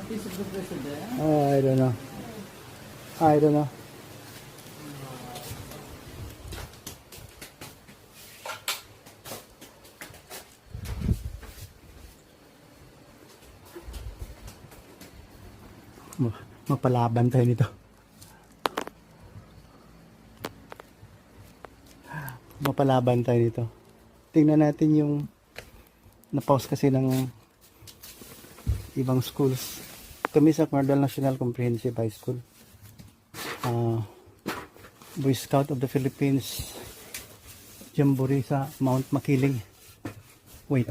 office of the president? I don't know. I don't know. Mapalaban tayo nito. Mapalaban tayo nito. Tingnan natin yung na-pause kasi ng ibang schools. Kami sa Cardal National Comprehensive High School. Boy Scout of the Philippines Jamboree sa Mount Makiling. Wait.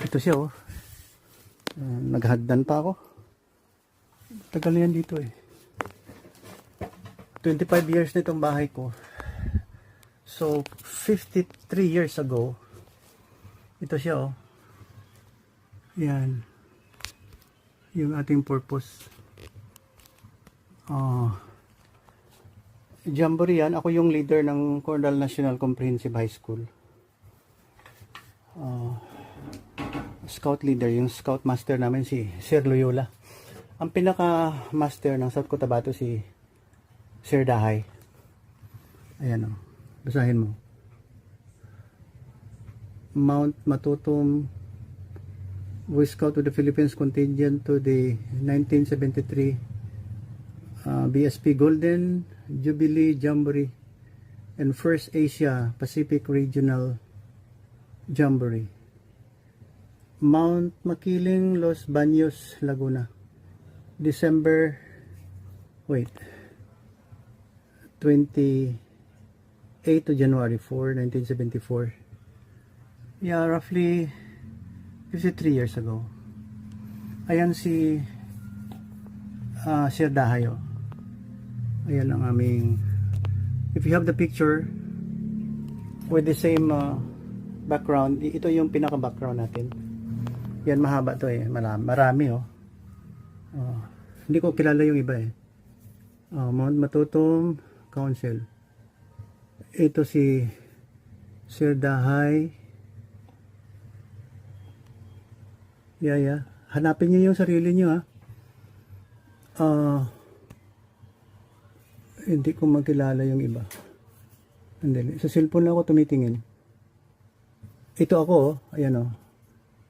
Ito siya oh. Naghagdan pa ako. Tagal na yan dito eh. 25 years na itong bahay ko. So, 53 years ago, ito siya oh. Yan. Yung ating purpose. Jamboree yan. Ako yung leader ng Cardal National Comprehensive High School. Scout leader. Yung scout master namin si Sir Loyola. Ang pinaka-master ng South Cotabato si Sir Dahay. Ayan o. Basahin mo. Mount Matutum Boy Scout of the Philippines contingent to the 1973 BSP Golden Jubilee Jamboree and First Asia Pacific Regional Jamboree. Mount Makiling, Los Baños, Laguna. December 28 to January 4, 1974. Yeah, roughly 53 years ago. Ayan si Sir Dahayo. Ayan ang aming, if you have the picture with the same background, ito yung pinaka background natin. Yan, mahaba to eh, marami oh. Hindi ko kilala yung iba eh. Mount Matutum Council. Ito si Sir Dahay. Yeah. Hanapin niyo yung sarili niyo ha. Hindi ko makilala yung iba. Andali. Sa cellphone lang ako tumitingin. Ito ako oh. Ayan oh.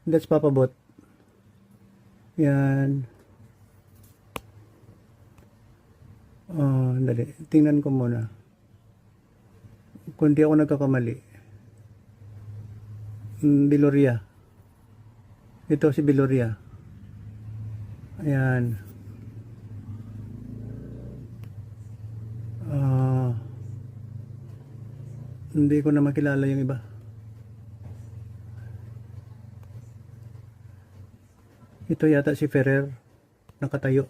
That's Papa Bot. Yan. Dali. Tingnan ko muna. Kung di ako nagkakamali. Biloria. Ito si Biloria. Ayan. Hindi ko na makilala yung iba. Ito yata si Ferrer. Nakatayo.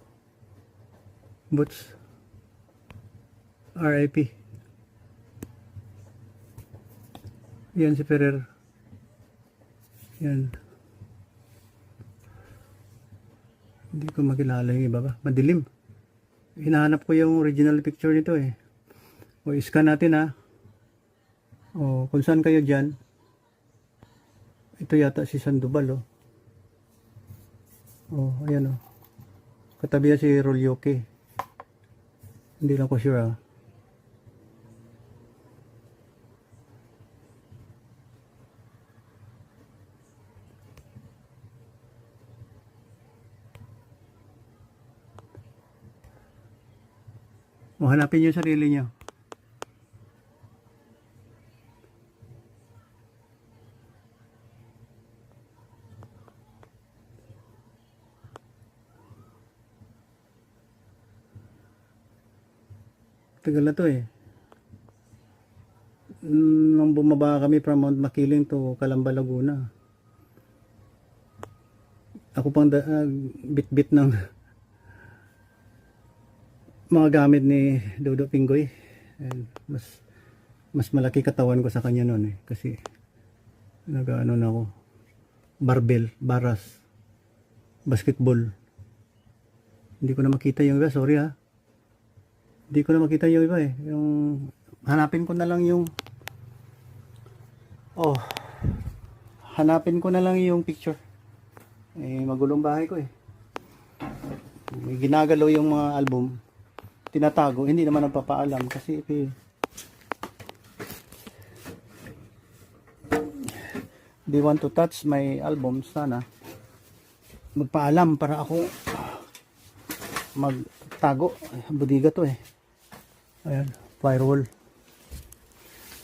Boots. RIP. Yan si Ferrer. Yan. Hindi ko makilala yung iba ba. Madilim. Hinahanap ko yung original picture nito eh. O scan natin ha. O kung saan kayo dyan. Ito yata si Sandoval oh. Oh, ayan oh. Katabi si Rolyoke. Hindi lang ko sure ah. O, hanapin niyo yung sarili niyo. Tagal na to eh. Nung bumaba kami from Mount Makiling to Calamba, Laguna. Ako pang bit-bit ng mga gamit ni Dodo Pinggoy. And mas malaki katawan ko sa kanya noon eh. Kasi nag-ano na ako. Barbell, baras, basketball. Hindi ko na makita yung iba. Sorry ha. Hindi ko na makita yung iba eh. Yung hanapin ko na lang yung hanapin ko na lang yung picture. Eh magulong bahay ko eh. may ginagalaw yung mga album, tinatago, hindi naman nagpapaalam kasi they want to touch my album, sana magpaalam para ako magtago. Budiga to eh. Ayan, firewall,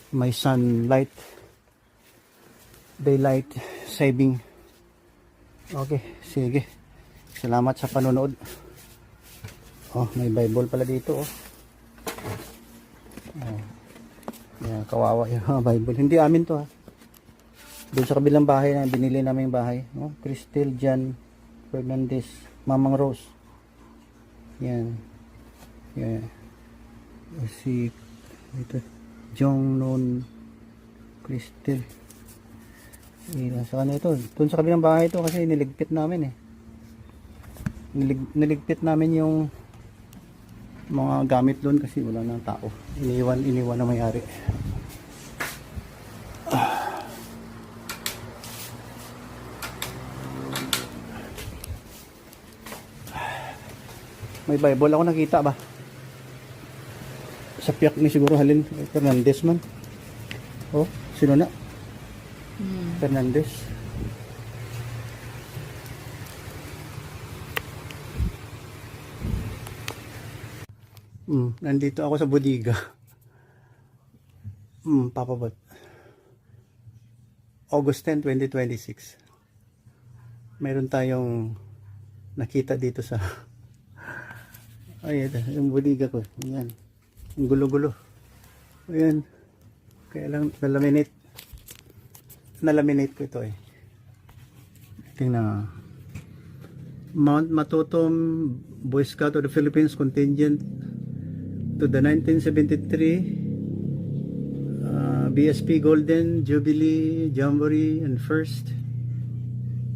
may sunlight, daylight saving. Okay, sige, salamat sa panonood. Oh, may Bible pala dito oh. Oh. Yan, kawawa yung mga Bible. Hindi amin to ha. Doon sa kabilang bahay na binili namin bahay, no? Cristel Jan Fernandez, Mamang Rose. Yan. Yan. Si ito, Jong Non Cristel. Sa kanya ito. Doon sa kabilang bahay ito kasi niligpit namin eh. Niligpit namin yung mga gamit doon kasi wala nang tao. Iniwan na may-ari. May Bible ako nakita ba? Sa piyak ni siguro Halin Fernandez man. Oh, sino na? Fernandez. Nandito ako sa bodega. Papabot. August 10, 2026. Meron tayong nakita dito sa ay, ito, yung bodega ko. Ayan. Ang gulo-gulo. Ayan. Kaya lang nalaminate ko ito eh. Tingnan. Mount Matutom Boy Scout of the Philippines contingent to the 1973 BSP Golden Jubilee Jamboree and First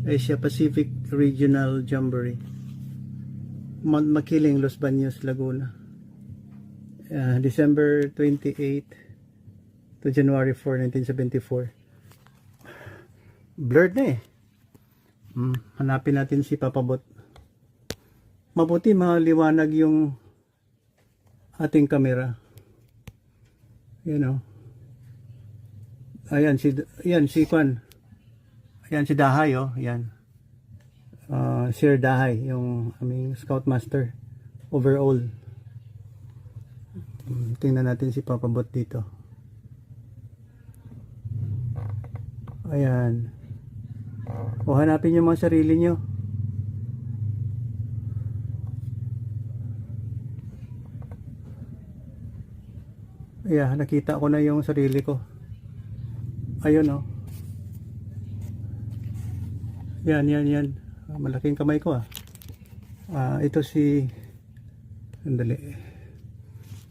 Asia Pacific Regional Jamboree, Mount Makiling, Los Baños, Laguna, December 28 to January 4, 1974. Blurred na eh. Hanapin natin si Papabot. Mabuti maliwanag yung ating camera. You know. Ayan si Kwan. Ayan si Dahay oh, ayan. Sir Dahay, yung aming Scoutmaster overall. Tingnan natin si Papabot dito. Ayan. O hanapin yung mga sarili nyo. Ayan, nakita ko na yung sarili ko. Ayun oh. Yan. Malaking kamay ko ah. Ito si andali.